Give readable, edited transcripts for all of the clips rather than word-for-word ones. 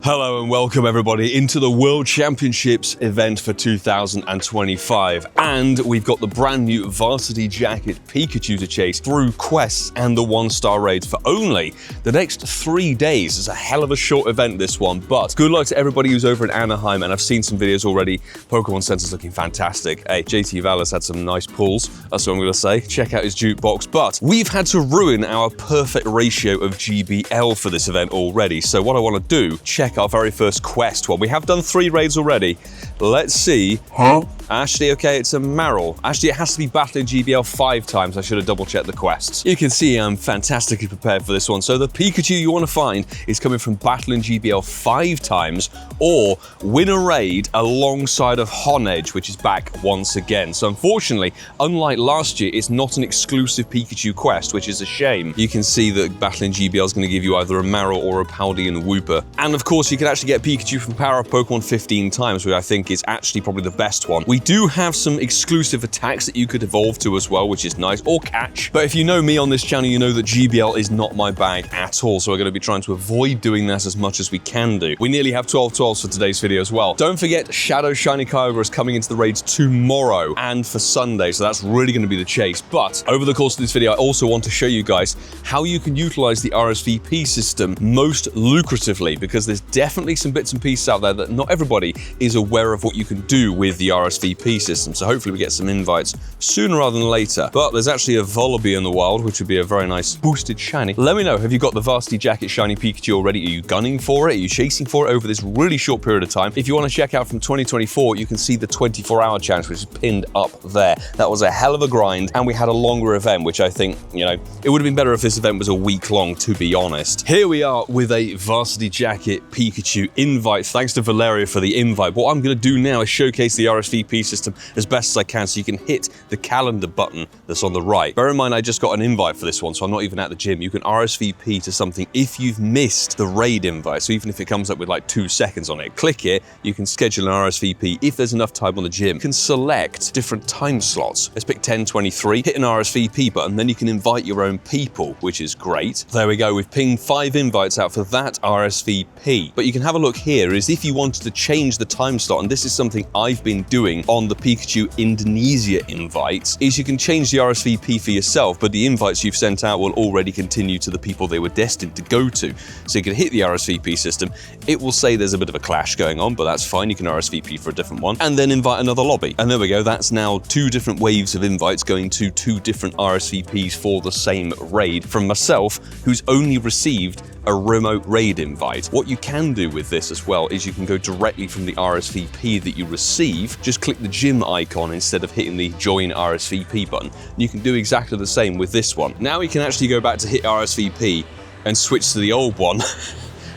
Hello and welcome everybody into the World Championships event for 2025, and we've got the brand new Varsity Jacket Pikachu to chase through quests and the 1-star raids for only the next 3 days. It's a hell of a short event, this one, but good luck to everybody who's over in Anaheim, and I've seen some videos already. Pokemon Center's looking fantastic. Hey, JT Valor's had some nice pulls, that's what I'm gonna say. Check out his jukebox, but we've had to ruin our perfect ratio of GBL for this event already, so what I wanna do, check our very first quest one. We have done 3 raids already. Let's see. Actually, okay, it's a Marill. Actually, it has to be battling GBL 5 times. I should have double-checked the quests. You can see I'm fantastically prepared for this one. So the Pikachu you want to find is coming from battling GBL 5 times or win a raid alongside of Hoennage, which is back once again. So unfortunately, unlike last year, it's not an exclusive Pikachu quest, which is a shame. You can see that battling GBL is going to give you either a Marill or a Paldean Wooper. And of course, you can actually get Pikachu from Power Up Pokemon 15 times, which I think is actually probably the best one. We do have some exclusive attacks that you could evolve to as well, which is nice, or catch. But if you know me on this channel, you know that GBL is not my bag at all, so we're going to be trying to avoid doing that as much as we can do. We nearly have 12-12s for today's video as well. Don't forget, Shadow Shiny Kyogre is coming into the raids tomorrow and for Sunday, so that's really going to be the chase. But over the course of this video, I also want to show you guys how you can utilize the RSVP system most lucratively, because there's definitely some bits and pieces out there that not everybody is aware of what you can do with the RSVP system, so hopefully we get some invites sooner rather than later. But there's actually a Volibee in the wild, which would be a very nice boosted shiny. Let me know, have you got the Varsity Jacket Shiny Pikachu already? Are you gunning for it? Are you chasing for it over this really short period of time? If you want to check out from 2024, you can see the 24-hour challenge, which is pinned up there. That was a hell of a grind, and we had a longer event, which I think, you know, it would have been better if this event was a week long, to be honest. Here we are with a Varsity Jacket Pikachu invite. Thanks to Valeria for the invite. What I'm going to do now is showcase the RSVP system as best as I can, so you can hit the calendar button that's on the right. Bear in mind, I just got an invite for this one, so I'm not even at the gym. You can RSVP to something if you've missed the raid invite, so even if it comes up with like 2 seconds on it, click it, you can schedule an RSVP if there's enough time on the gym. You can select different time slots. Let's pick 10:23, hit an RSVP button, then you can invite your own people, which is great. There we go, we've pinged 5 invites out for that RSVP. But you can have a look here, is if you wanted to change the time slot, and this is something I've been doing on the Pikachu Indonesia invites, is you can change the RSVP for yourself, but the invites you've sent out will already continue to the people they were destined to go to. So you can hit the RSVP system, it will say there's a bit of a clash going on, but that's fine, you can RSVP for a different one, and then invite another lobby. And there we go, that's now 2 different waves of invites going to 2 different RSVPs for the same raid from myself, who's only received a remote raid invite. What you can do with this as well is you can go directly from the RSVP that you receive, just click the gym icon instead of hitting the join RSVP button. You can do exactly the same with this one. Now we can actually go back to hit RSVP and switch to the old one.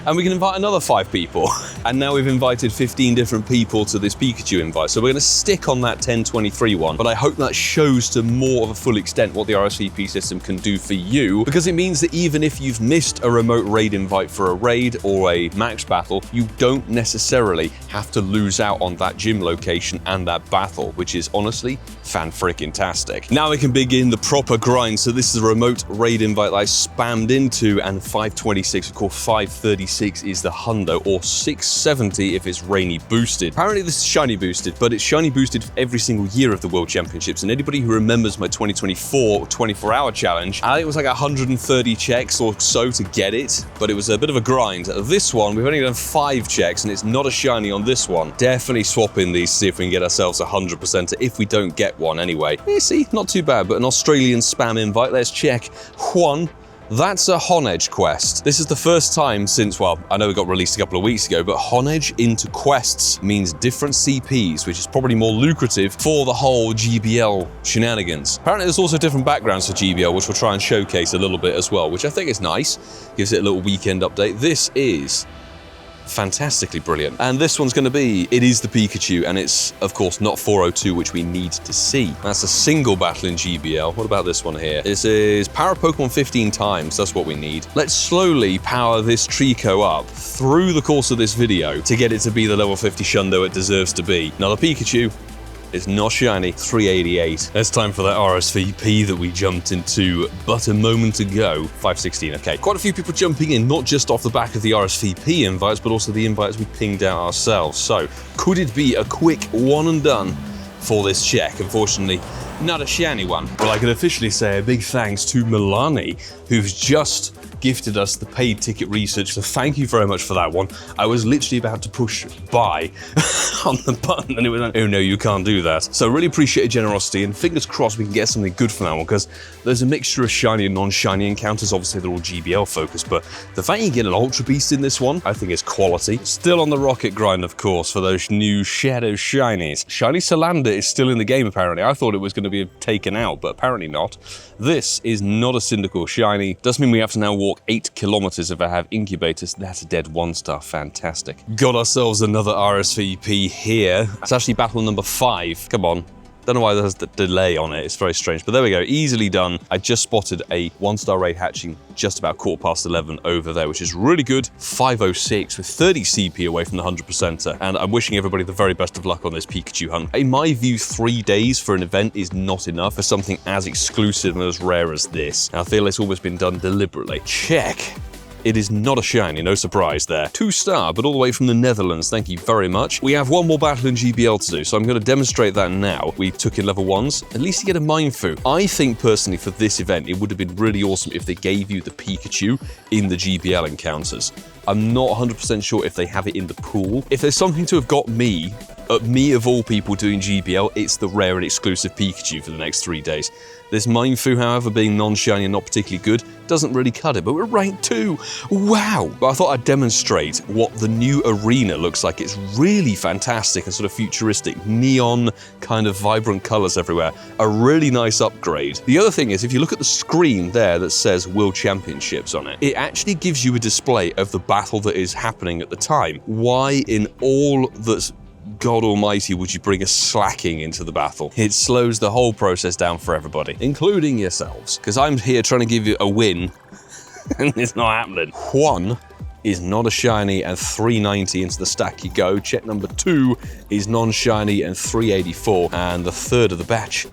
And we can invite another 5 people. And now we've invited 15 different people to this Pikachu invite. So we're going to stick on that 10:23 one, but I hope that shows to more of a full extent what the RSVP system can do for you, because it means that even if you've missed a remote raid invite for a raid or a max battle, you don't necessarily have to lose out on that gym location and that battle, which is honestly fan-frickin-tastic. Now we can begin the proper grind. So this is a remote raid invite that I spammed into, and 526, of course 536 is the Hundo, or 670 if it's rainy boosted. Apparently this is shiny boosted, but it's shiny boosted every single year of the World Championships, and anybody who remembers my 2024 24-hour challenge, I think it was like 130 checks or so to get it, but it was a bit of a grind. This one, we've only done 5 checks, and it's not a shiny on this one. Definitely swapping these to see if we can get ourselves 100% if we don't get one anyway. Yeah, see, not too bad, but an Australian spam invite. Let's check. Juan. That's a Hoennage quest. This is the first time since, well, I know it got released a couple of weeks ago, but Hoennage into quests means different CPs, which is probably more lucrative for the whole GBL shenanigans. Apparently there's also different backgrounds for GBL, which we'll try and showcase a little bit as well, which I think is nice. Gives it a little weekend update. This is fantastically brilliant. And this one's going to be, it is the Pikachu, and it's of course not 402, which we need to see. That's a single battle in GBL. What about this one here? This is power Pokemon 15 times. That's what we need. Let's slowly power this Trico up through the course of this video to get it to be the level 50 Shundo it deserves to be. Another Pikachu. It's not shiny. 388. It's time for that RSVP that we jumped into but a moment ago. 516, okay. Quite a few people jumping in, not just off the back of the RSVP invites, but also the invites we pinged out ourselves. So, could it be a quick one and done for this check? Unfortunately, not a shiny one. Well, I can officially say a big thanks to Milani, who's just gifted us the paid ticket research, so thank you very much for that one. I was literally about to push buy on the button and it was like, oh no, you can't do that. So really appreciate your generosity, and fingers crossed we can get something good from that one, because there's a mixture of shiny and non-shiny encounters. Obviously they're all GBL focused, but the fact you get an Ultra Beast in this one, I think is quality. Still on the rocket grind, of course, for those new Shadow Shinies. Shiny Salander is still in the game apparently. I thought it was going to be taken out, but apparently not. This is not a Cyndaquil shiny. Does mean we have to now walk 8 kilometers if I have incubators. That's a dead 1-star. Fantastic. Got ourselves another RSVP here. It's actually battle number 5. Come on. Don't know why there's the delay on it. It's very strange, but there we go. Easily done. I just spotted a 1-star raid hatching just about 11:15 over there, which is really good. 506 with 30 CP away from the 100%er, and I'm wishing everybody the very best of luck on this Pikachu hunt. In my view, 3 days for an event is not enough for something as exclusive and as rare as this. I feel it's almost been done deliberately. Check. It is not a shiny, no surprise there. 2-star, but all the way from the Netherlands, thank you very much. We have one more battle in GBL to do, so I'm going to demonstrate that now. We took in level 1s, at least you get a Mindfu. I think personally for this event, it would have been really awesome if they gave you the Pikachu in the GBL encounters. I'm not 100% sure if they have it in the pool. If there's something to have got me of all people doing GBL, it's the rare and exclusive Pikachu for the next 3 days. This Mindfu, however, being non-shiny and not particularly good, doesn't really cut it, but we're ranked 2. Wow! But I thought I'd demonstrate what the new arena looks like. It's really fantastic and sort of futuristic, neon kind of vibrant colors everywhere. A really nice upgrade. The other thing is, if you look at the screen there that says World Championships on it, it actually gives you a display of the battle that is happening at the time. Why in all that's God almighty would you bring a slacking into the battle? It slows the whole process down for everybody, including yourselves, because I'm here trying to give you a win and it's not happening. 1 is not a shiny and 390 into the stack you go. Check number 2 is non-shiny and 384, and the third of the batch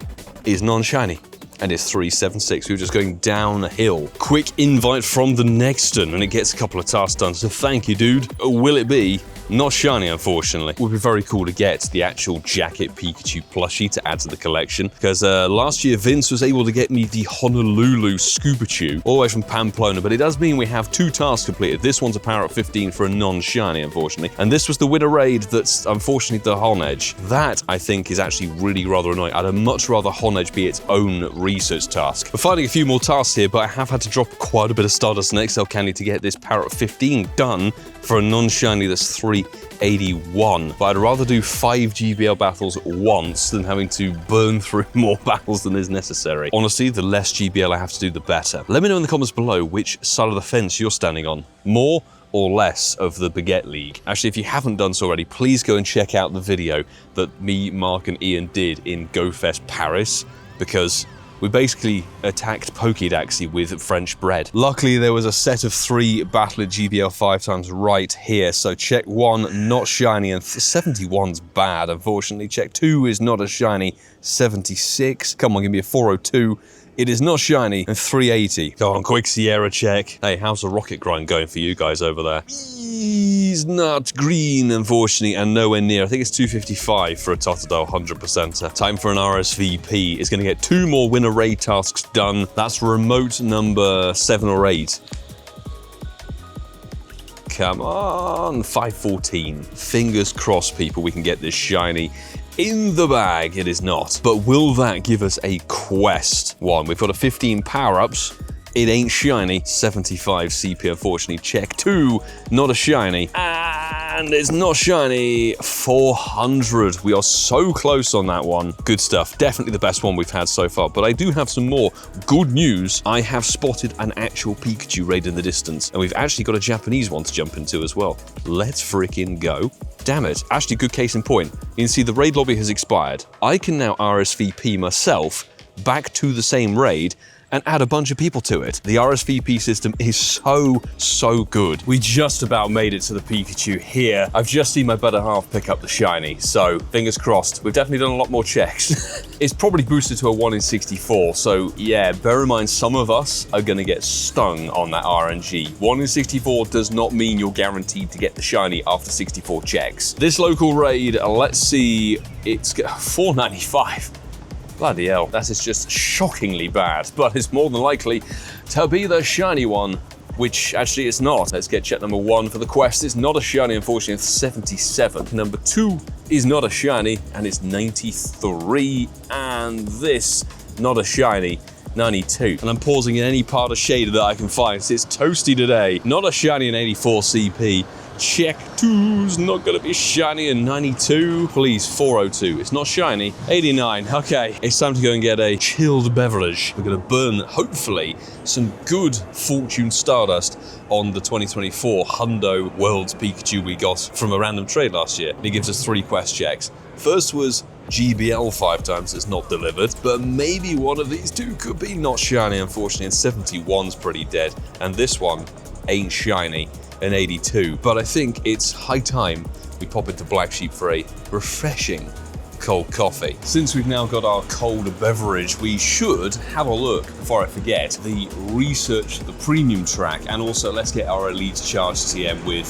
is non-shiny and it's 376. We're just going downhill. Quick invite from the Nexton and it gets a couple of tasks done, so thank you, dude. Will it be? Not shiny, unfortunately. It would be very cool to get the actual Jacket Pikachu plushie to add to the collection, because last year Vince was able to get me the Honolulu Scubachu all the way from Pamplona, but it does mean we have 2 tasks completed. This one's a power up 15 for a non-shiny, unfortunately, and this was the winner raid that's unfortunately the Hoennage. That, I think, is actually really rather annoying. I'd much rather Hoennage be its own research task. We're finding a few more tasks here, but I have had to drop quite a bit of Stardust and XL Candy to get this power up 15 done for a non-shiny that's 381. But I'd rather do 5 GBL battles once than having to burn through more battles than is necessary. Honestly, the less GBL I have to do, the better. Let me know in the comments below which side of the fence you're standing on. More or less of the Baguette League. Actually, if you haven't done so already, please go and check out the video that me, Mark, and Ian did in GoFest Paris, because we basically attacked Pokédaxi with French bread. Luckily, there was a set of 3 battle at GBL 5 times right here, so check 1, not shiny, and 71's bad, unfortunately. Check 2 is not a shiny, 76. Come on, give me a 402. It is not shiny, and 380. Go on, quick Sierra check. Hey, how's the rocket grind going for you guys over there? He's not green, unfortunately, and nowhere near. I think it's 255 for a Totodile 100%er. Time for an RSVP. It's going to get 2 more winner raid tasks done. That's remote number 7 or 8. Come on, 514. Fingers crossed, people, we can get this shiny. In the bag, it is not. But will that give us a quest? 1, we've got a 15 power-ups. It ain't shiny. 75 CP, unfortunately. Check 2, not a shiny. And it's not shiny. 400. We are so close on that one. Good stuff. Definitely the best one we've had so far. But I do have some more good news. I have spotted an actual Pikachu raid in the distance. And we've actually got a Japanese one to jump into as well. Let's freaking go. Damn it. Actually, good case in point. You can see the raid lobby has expired. I can now RSVP myself back to the same raid, and add a bunch of people to it. The RSVP system is so good. We just about made it to the Pikachu here. I've just seen my better half pick up the shiny, so fingers crossed. We've definitely done a lot more checks. It's probably boosted to a 1 in 64, so yeah, bear in mind some of us are gonna get stung on that RNG. 1 in 64 does not mean you're guaranteed to get the shiny after 64 checks. This local raid, let's see, it's 495. Bloody hell, that is just shockingly bad, but it's more than likely to be the shiny one, which actually it's not. Let's get check number 1 for the quest. It's not a shiny, unfortunately, it's 77. Number 2 is not a shiny, and it's 93. And this, not a shiny, 92. And I'm pausing in any part of shade that I can find. So it's toasty today. Not a shiny in 84 CP. Check 2's not gonna be shiny in 92. Please, 402. It's not shiny. 89. Okay, it's time to go and get a chilled beverage. We're gonna burn, hopefully, some good Fortune Stardust on the 2024 Hundo Worlds Pikachu we got from a random trade last year. It gives us 3 quest checks. First was GBL 5 times, it's not delivered, but maybe one of these 2 could be not shiny, unfortunately, and 71's pretty dead. And this one ain't shiny. An 82, but I think it's high time we pop into Black Sheep for a refreshing cold coffee. Since we've now got our cold beverage, we should have a look, before I forget, the research the premium track, and also let's get our elite charge TM with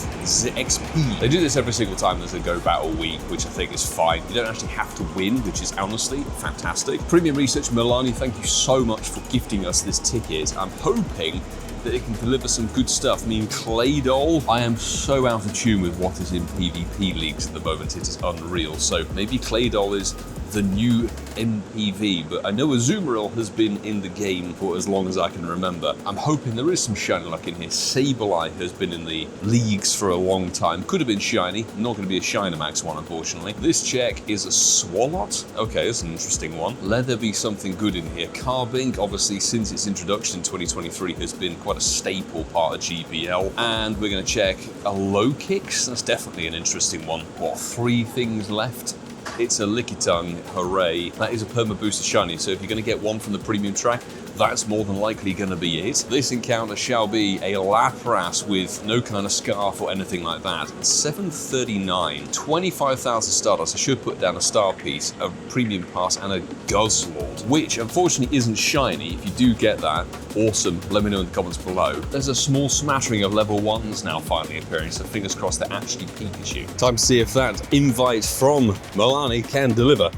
XP. They do this every single time there's a Go Battle Week, which I think is fine. You don't actually have to win, which is honestly fantastic. Premium research, Milani, thank you so much for gifting us this ticket. I'm hoping that it can deliver some good stuff. I mean, Claydol, I am so out of tune with what is in PvP leagues at the moment, it is unreal. So maybe Claydol is the new MPV, but I know Azumarill has been in the game for as long as I can remember. I'm hoping there is some shiny luck in here. Sableye has been in the leagues for a long time. Could have been shiny, not going to be a Shynamax one, unfortunately. This check is a Swalot. Okay, that's an interesting one. Let there be something good in here. Carbink, obviously, since its introduction in 2023, has been quite a staple part of GBL. And we're going to check a Low Kicks. That's definitely an interesting one. What, 3 things left? It's a Lickitung, hooray. That is a perma boosted shiny, so if you're going to get one from the premium track, that's more than likely going to be it. This encounter shall be a Lapras with no kind of scarf or anything like that. 739, 25,000 Stardust. I should put down a star piece, a premium pass, and a Guzzlord, which unfortunately isn't shiny. If you do get that, awesome. Let me know in the comments below. There's a small smattering of level 1s now finally appearing, so fingers crossed they're actually Pikachu. Time to see if that invite from Milani can deliver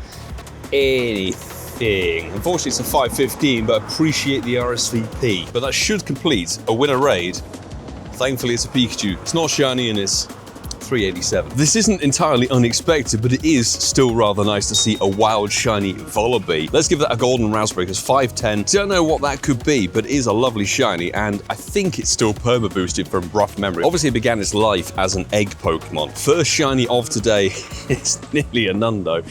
anything. Unfortunately, it's a 515, but I appreciate the RSVP. But that should complete a winner raid. Thankfully, it's a Pikachu. It's not shiny and it's 387. This isn't entirely unexpected, but it is still rather nice to see a wild shiny Volibee. Let's give that a golden raspberry because 510. Don't know what that could be, but it is a lovely shiny, and I think it's still perma boosted from rough memory. Obviously, it began its life as an egg Pokemon. First shiny of today is nearly a Hundo.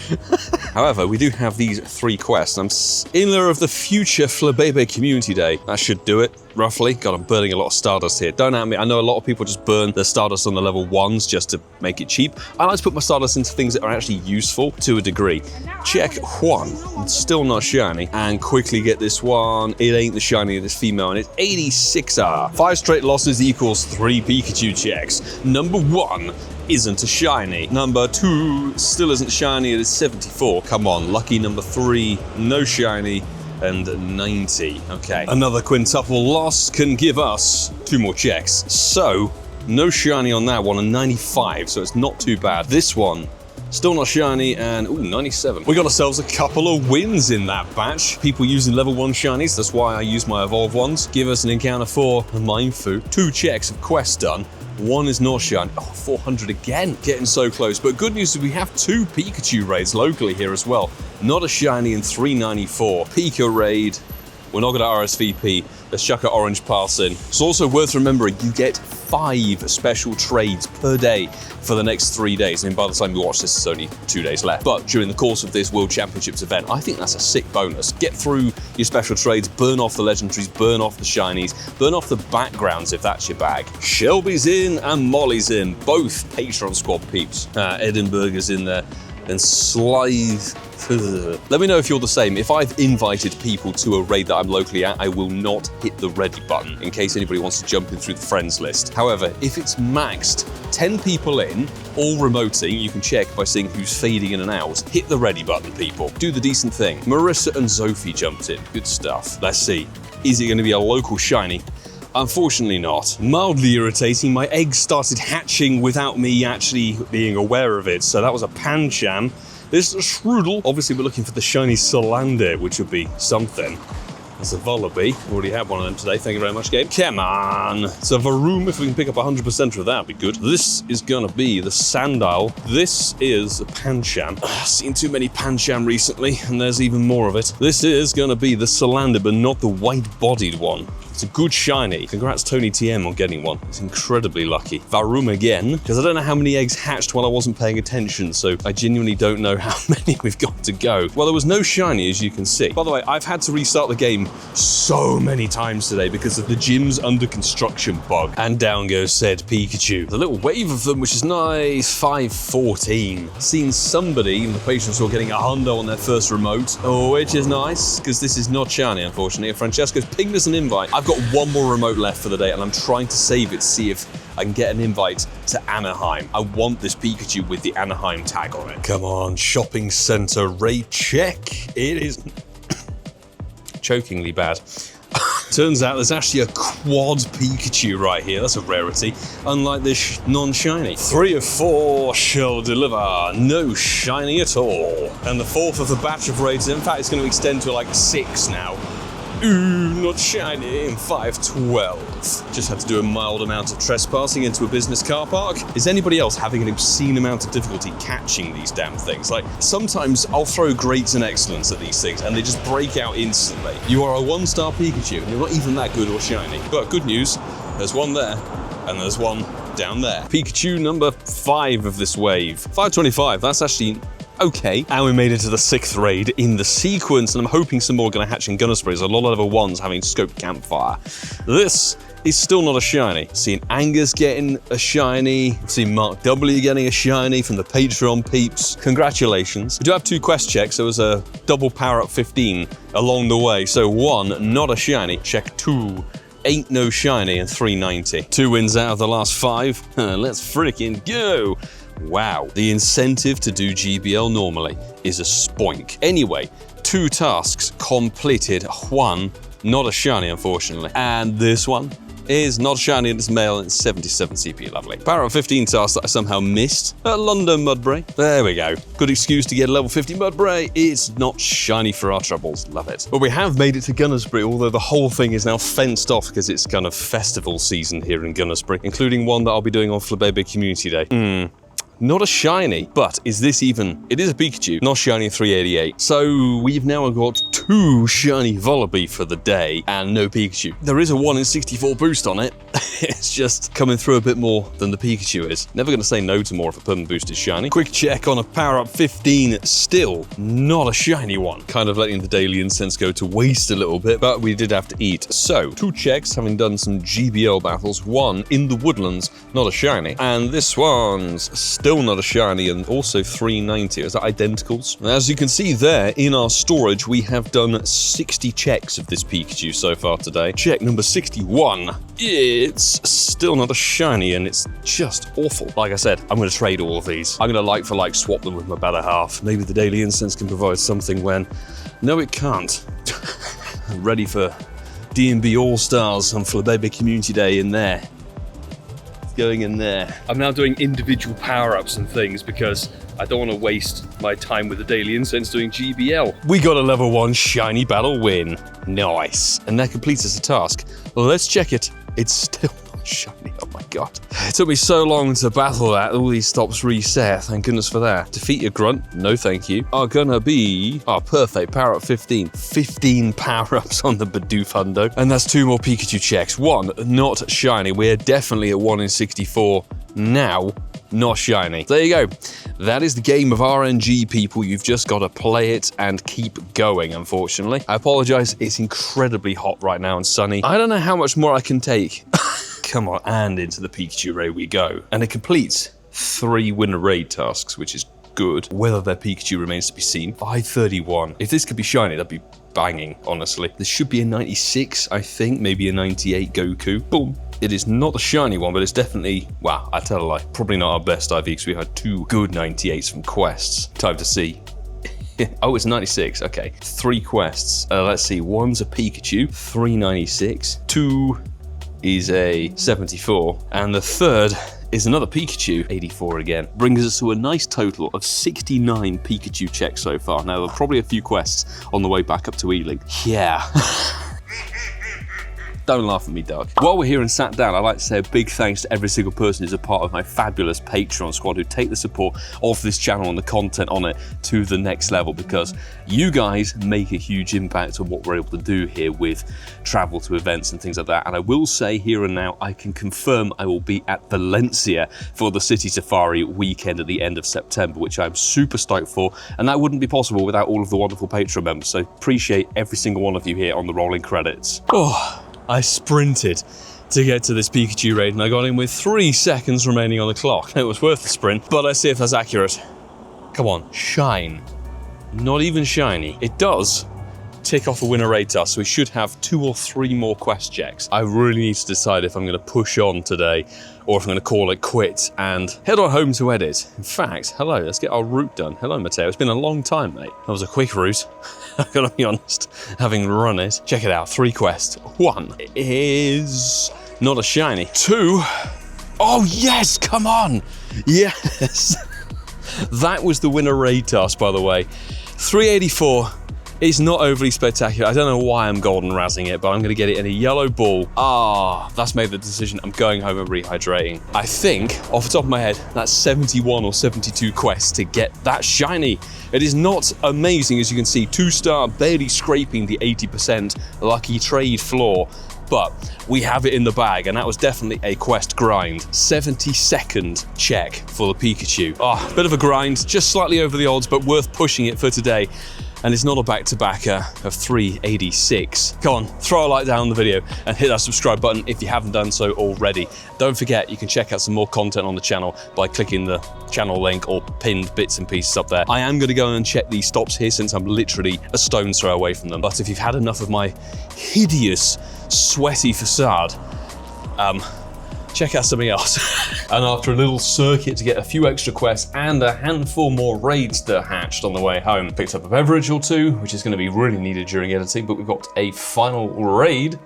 However, we do have these 3 quests. I'm in lieu of the future Flabebe Community Day. That should do it. Roughly. God, I'm burning a lot of Stardust here. Don't at me. I know a lot of people just burn their Stardust on the level 1s just to make it cheap. I like to put my Stardust into things that are actually useful to a degree. Check 1. It's still not shiny. And quickly get this one. It ain't the shiny, it's female, and it's 86R. 5 straight losses equals 3 Pikachu checks. Number 1 isn't a shiny. Number 2 still isn't shiny, it is 74. Come on, lucky number 3, no shiny. And 90. Okay. Another quintuple loss can give us 2 more checks. So, no shiny on that one, and 95, so it's not too bad. This one, still not shiny, and ooh, 97. We got ourselves a couple of wins in that batch. People using level 1 shinies, that's why I use my evolved ones. Give us an encounter for a Mindfu. 2 checks of quests done. 1 is not shiny. Oh, 400 again. Getting so close. But good news is we have 2 Pikachu raids locally here as well. Not a shiny in 394. Pika raid. We're not going to RSVP. Let's chuck our orange pass in. It's also worth remembering you get 5 special trades per day for the next 3 days. I mean, by the time you watch this, it's only 2 days left. But during the course of this World Championships event, I think that's a sick bonus. Get through your special trades, burn off the legendaries, burn off the shinies, burn off the backgrounds if that's your bag. Shelby's in and Molly's in, both Patreon squad peeps. Edinburgh is in there. then slide. Let me know if you're the same. If I've invited people to a raid that I'm locally at, I will not hit the ready button in case anybody wants to jump in through the friends list. However, if it's maxed 10 people in, all remoting, you can check by seeing who's fading in and out. Hit the ready button, people. Do the decent thing. Marissa and Zophie jumped in. Good stuff. Let's see. Is it going to be a local shiny? Unfortunately not. Mildly irritating, my eggs started hatching without me actually being aware of it, so that was a Pancham. This is a Shroodle. Obviously we're looking for the shiny Salander, which would be something. That's a Vullaby. Already had one of them today, thank you very much, game. Come on. It's a Varoom. If we can pick up 100% of that, would be good. This is gonna be the Sandile. This is a Pancham. I've seen too many Pancham recently, and there's even more of it. This is gonna be the Salander, but not the white-bodied one. It's a good shiny. Congrats Tony TM on getting one. It's incredibly lucky. Varoom again, because I don't know how many eggs hatched while I wasn't paying attention, so I genuinely don't know how many we've got to go. Well, there was no shiny, as you can see. By the way, I've had to restart the game so many times today because of the gym's under construction bug. And down goes said Pikachu. The little wave of them, which is nice. 514. Seen somebody in the patients who are getting a Hundo on their first remote, which is nice, because this is not shiny, unfortunately. Francesco's pinged us an invite. I've got one more remote left for the day, and I'm trying to save it to see if I can get an invite to Anaheim. I want this Pikachu with the Anaheim tag on it. Come on, shopping center raid check. It is chokingly bad. Turns out there's actually a quad Pikachu right here. That's a rarity, unlike this non-shiny. 3 of 4 shall deliver. No shiny at all. And the 4th of the batch of raids, in fact, it's going to extend to like 6 now. Ooh, not shiny in 512. Just had to do a mild amount of trespassing into a business car park. Is anybody else having an obscene amount of difficulty catching these damn things? Like, sometimes I'll throw greats and excellence at these things and they just break out instantly. You are a 1-star Pikachu and you're not even that good or shiny. But good news, there's one there and there's one down there. Pikachu number 5 of this wave. 525, that's actually okay. And we made it to the 6th raid in the sequence, and I'm hoping some more are going to hatch in Gunnersbury. There's a lot of level 1s having scoped campfire. This is still not a shiny. Seeing Angus getting a shiny, seeing Mark W getting a shiny from the Patreon peeps. Congratulations. We do have 2 quest checks. There was a double power up 15 along the way. So 1, not a shiny. Check 2. Ain't no shiny, and 390. 2 wins out of the last 5. Let's freaking go. Wow, the incentive to do GBL normally is a spoink. Anyway, 2 tasks completed. 1, not a shiny, unfortunately. And this one is not shiny, and it's male, and it's 77 CP, lovely. Power up 15 task that I somehow missed at London Mudbray. There we go. Good excuse to get a level 50 Mudbray. It's not shiny for our troubles, love it. But we have made it to Gunnersbury, although the whole thing is now fenced off because it's kind of festival season here in Gunnersbury, including one that I'll be doing on Flabébé Community Day. Not a shiny, but is this even? It is a Pikachu, not shiny 388. So we've now got 2 shiny Vullaby for the day and no Pikachu. There is a 1 in 64 boost on it. It's just coming through a bit more than the Pikachu is. Never going to say no to more if a permanent boost is shiny. Quick check on a power up 15, still not a shiny one. Kind of letting the daily incense go to waste a little bit, but we did have to eat. So 2 checks, having done some GBL battles. 1 in the woodlands, not a shiny. And this one's still not a shiny, and also 390. Is that identicals? As you can see there in our storage, we have done 60 checks of this Pikachu so far today. Check number 61. It's still not a shiny, and it's just awful. Like I said, I'm going to trade all of these. I'm going to like for like swap them with my better half. Maybe the daily incense can provide something when... No, it can't. I'm ready for D&B All-Stars on Flabébé Community Day in there. Going in there. I'm now doing individual power-ups and things because I don't want to waste my time with the daily incense doing GBL. We got a level 1 shiny battle win. Nice. And that completes us a task. Let's check it. It's still not shiny. Oh my god. It took me so long to battle that. All these stops reset. Thank goodness for that. Defeat your grunt. No thank you. Are gonna be... Oh, perfect. Power up 15. 15 power-ups on the Bidoof Hundo. And that's 2 more Pikachu checks. 1, not shiny. We're definitely at 1 in 64 now. Not shiny. There you go. That is the game of RNG, people. You've just got to play it and keep going, unfortunately. I apologize. It's incredibly hot right now and sunny. I don't know how much more I can take. Come on, and into the Pikachu raid we go. And it completes 3 winner raid tasks, which is good. Whether their Pikachu remains to be seen. 531. If this could be shiny, that'd be banging, honestly. This should be a 96, I think, maybe a 98 Goku. Boom. It is not the shiny one, but it's definitely, wow, I tell a lie, probably not our best IV because we had 2 good 98s from quests. Time to see. Oh, it's 96, okay. 3 quests. Let's see, one's a Pikachu, 396. 2 is a 74. And the third is another Pikachu, 84 again. Brings us to a nice total of 69 Pikachu checks so far. Now, there are probably a few quests on the way back up to Ealing. Yeah. Don't laugh at me, Doug. While we're here and sat down, I'd like to say a big thanks to every single person who's a part of my fabulous Patreon squad who take the support of this channel and the content on it to the next level, because you guys make a huge impact on what we're able to do here with travel to events and things like that. And I will say here and now, I can confirm I will be at Valencia for the City Safari weekend at the end of September, which I'm super stoked for. And that wouldn't be possible without all of the wonderful Patreon members. So appreciate every single one of you here on the rolling credits. Oh. I sprinted to get to this Pikachu raid and I got in with 3 seconds remaining on the clock. It was worth the sprint, but let's see if that's accurate. Come on, shine. Not even shiny. It does tick off a winner raid task, so we should have 2 or 3 more quest checks. I really need to decide if I'm going to push on today or if I'm going to call it quits and head on home to edit. In fact, hello, let's get our route done. Hello, Matteo. It's been a long time, mate. That was a quick route. I've got to be honest, having run it. Check it out, 3 quests. 1 is not a shiny. 2, oh yes, come on. Yes. That was the winner raid task, by the way. 384. It's not overly spectacular. I don't know why I'm golden razzing it, but I'm going to get it in a yellow ball. Ah, that's made the decision. I'm going home and rehydrating. I think, off the top of my head, that's 71 or 72 quests to get that shiny. It is not amazing, as you can see. 2-star, barely scraping the 80% lucky trade floor. But we have it in the bag, and that was definitely a quest grind. 72nd check for the Pikachu. Ah, bit of a grind, just slightly over the odds, but worth pushing it for today. And it's not a back-to-backer of 386. Come on, throw a like down on the video and hit that subscribe button if you haven't done so already. Don't forget, you can check out some more content on the channel by clicking the channel link or pinned bits and pieces up there. I am going to go and check these stops here since I'm literally a stone's throw away from them. But if you've had enough of my hideous, sweaty facade, check out something else. And after a little circuit to get a few extra quests and a handful more raids that hatched on the way home, picked up a beverage or 2, which is going to be really needed during editing, but we've got a final raid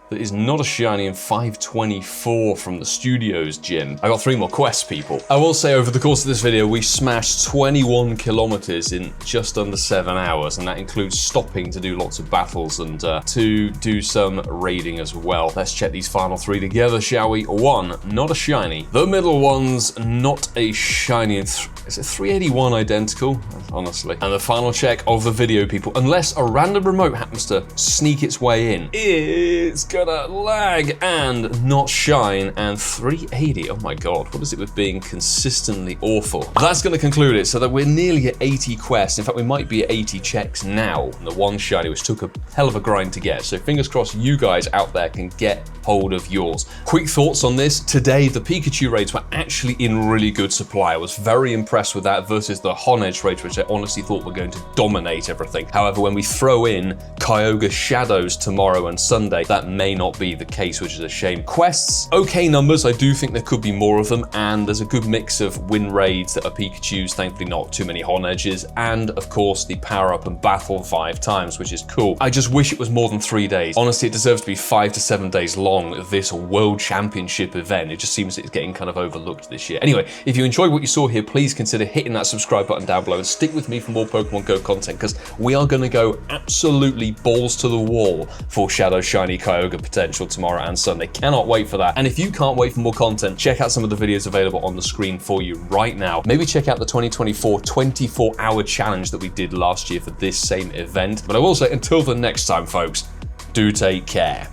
that is not a shiny in 524 from the Studios gym. I got 3 more quests, people. I will say over the course of this video, we smashed 21 kilometers in just under 7 hours, and that includes stopping to do lots of battles and to do some raiding as well. Let's check these final 3 together, shall we? 1, not a shiny. The middle one's not a shiny. Is it 381 identical? Honestly. And the final check of the video, people, unless a random remote happens to sneak its way in, it's gonna lag and not shine, and 380. Oh my god, what is it with being consistently awful? That's gonna conclude it, so that we're nearly at 80 quests. In fact, we might be at 80 checks now, and the 1 shiny, which took a hell of a grind to get. So fingers crossed you guys out there can get hold of yours. Quick thoughts on this. Today, the Pikachu raids were actually in really good supply. I was very impressed with that versus the Hoennage raids, which I honestly thought were going to dominate everything. However, when we throw in Kyogre Shadows tomorrow and Sunday, that may not be the case, which is a shame. Quests, okay numbers. I do think there could be more of them, and there's a good mix of win raids that are Pikachus, thankfully not too many Hoennages, and of course the power up and battle 5 times, which is cool. I just wish it was more than 3 days. Honestly, it deserves to be 5 to 7 days long, this World Championship event. It just seems it's getting kind of overlooked this year. Anyway, if you enjoyed what you saw here, please consider hitting that subscribe button down below and stick with me for more Pokemon Go content, because we are going to go absolutely balls to the wall for Shadow Shiny Kyogre potential tomorrow and Sunday. Cannot wait for that. And if you can't wait for more content, check out some of the videos available on the screen for you right now. Maybe check out the 2024 24-hour challenge that we did last year for this same event. But I will say, until the next time, folks, do take care.